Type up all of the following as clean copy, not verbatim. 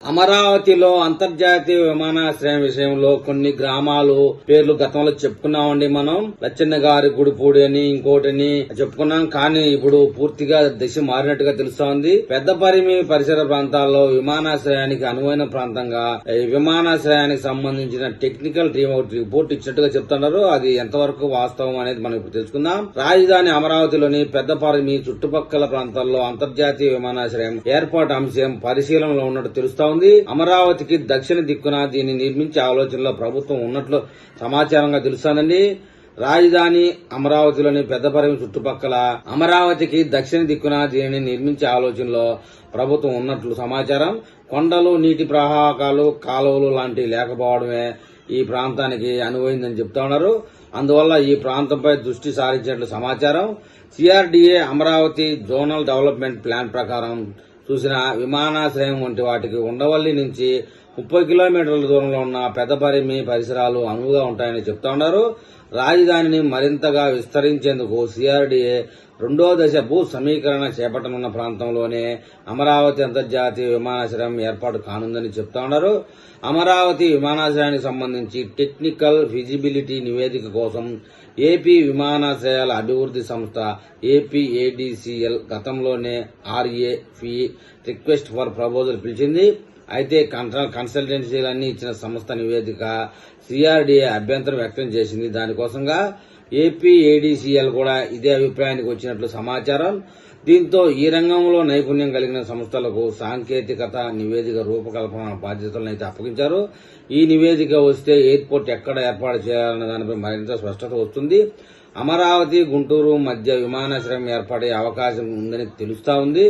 అమరావతిలో అంతర్జాతీయ విమానాశ్రయం విషయంలో కొన్ని గ్రామాలు పేర్లు గతంలో చెప్పుకున్నామండి. మనం లచ్చన్న గారి గుడిపూడి అని ఇంకోటని చెప్పుకున్నాం. కానీ ఇప్పుడు పూర్తిగా దిశ మారినట్టుగా తెలుస్తోంది. పెద్దపరిమి పరిసర ప్రాంతాల్లో విమానాశ్రయానికి అనువైన ప్రాంతంగా ఈ విమానాశ్రయానికి సంబంధించిన టెక్నికల్ టీం ఒకటి రిపోర్ట్ ఇచ్చినట్టుగా చెప్తున్నారు. అది ఎంతవరకు వాస్తవం అనేది మనం ఇప్పుడు తెలుసుకుందాం. రాజధాని అమరావతిలోని పెద్దపరిమి చుట్టుపక్కల ప్రాంతాల్లో అంతర్జాతీయ విమానాశ్రయం ఏర్పాటు అంశం పరిశీలనలో ఉన్నట్టు తెలుస్తోంది. అమరావతికి దక్షిణ దిక్కున దీన్ని నిర్మించే ఆలోచనలో ప్రభుత్వం ఉన్నట్లు సమాచారంగా తెలుస్తోందండి. రాజధాని అమరావతిలోని పెద్దపరిమి చుట్టుపక్కల అమరావతికి దక్షిణ దిక్కున దీనిని నిర్మించే ఆలోచనలో ప్రభుత్వం ఉన్నట్లు సమాచారం. కొండలు, నీటి ప్రవాహకాలు, కాలువలు లాంటివి లేకపోవడమే ఈ ప్రాంతానికి అనువైందని చెప్తా ఉన్నారు. అందువల్ల ఈ ప్రాంతంపై దృష్టి సారించినట్లు సమాచారం. CRDA Amaravati zonal development plan ప్రకారం చూసిన విమానాశ్రయం వంటి వాటికి ఉండవల్లి నుంచి 30 కిలోమీటర్ల దూరంలో ఉన్న పెద్దపరిమి పరిసరాలు అనువుగా ఉంటాయని చెప్తా ఉన్నారు. రాజధానిని మరింతగా విస్తరించేందుకు సిఆర్డీఏ రెండో దశ భూ సమీకరణ చేపట్టనున్న ప్రాంతంలోనే అమరావతి అంతర్జాతీయ విమానాశ్రయం ఏర్పాటు కానుందని చెప్తా ఉన్నారు. అమరావతి విమానాశ్రయానికి సంబంధించి టెక్నికల్ ఫిజిబిలిటీ నివేదిక కోసం ఏపీ విమానాశ్రయాల అభివృద్ది సంస్థ ఏపీఏడీసీఎల్ గతంలోనే ఆర్ఏఫీ రిక్వెస్ట్ ఫర్ ప్రపోజల్ పిలిచింది. అయితే కన్సల్టెన్సీలన్నీ ఇచ్చిన సంస్థ నివేదిక సిఆర్డీఏ అభ్యంతరం వ్యక్తం చేసింది. దానికోసంగా ఏపీఏడీసీఎల్ కూడా ఇదే అభిప్రాయానికి వచ్చినట్లు సమాచారం. దీంతో ఈ రంగంలో నైపుణ్యం కలిగిన సంస్థలకు సాంకేతికత నివేదిక రూపకల్పన బాధ్యతలను అయితే అప్పగించారు. ఈ నివేదిక వస్తే ఎయిర్పోర్ట్ ఎక్కడ ఏర్పాటు చేయాలన్న దానిపై మరింత స్పష్టత వస్తుంది. అమరావతి, గుంటూరు మధ్య విమానాశ్రయం ఏర్పడే అవకాశం ఉందని తెలుస్తా ఉంది.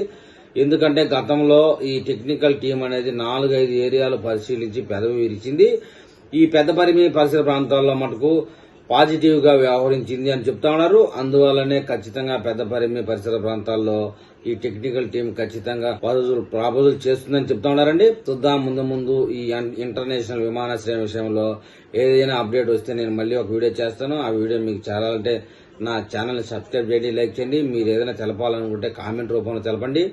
ఎందుకంటే గతంలో ఈ టెక్నికల్ టీం అనేది 4-5 ఏరియాలు పరిశీలించి పెదవి విరిచింది. ఈ పెద్దపరిమి పరిసర ప్రాంతాల్లో మటుకు పాజిటివ్ గా వ్యవహరించింది అని చెప్తా ఉన్నారు. అందువల్లనే ఖచ్చితంగా పెద్దపరిమి పరిసర ప్రాంతాల్లో ఈ టెక్నికల్ టీం ఖచ్చితంగా ప్రపోజల్ చేస్తుందని చెప్తా ఉన్నారండి. చూద్దాం ముందు ఈ ఇంటర్నేషనల్ విమానాశ్రయం విషయంలో ఏదైనా అప్డేట్ వస్తే నేను మళ్ళీ ఒక వీడియో చేస్తాను. ఆ వీడియో మీకు చేరాలంటే నా ఛానల్ సబ్స్క్రైబ్ చేయండి, లైక్ చేయండి. మీరు ఏదైనా తెలపాలనుకుంటే కామెంట్ రూపంలో తెలపండి.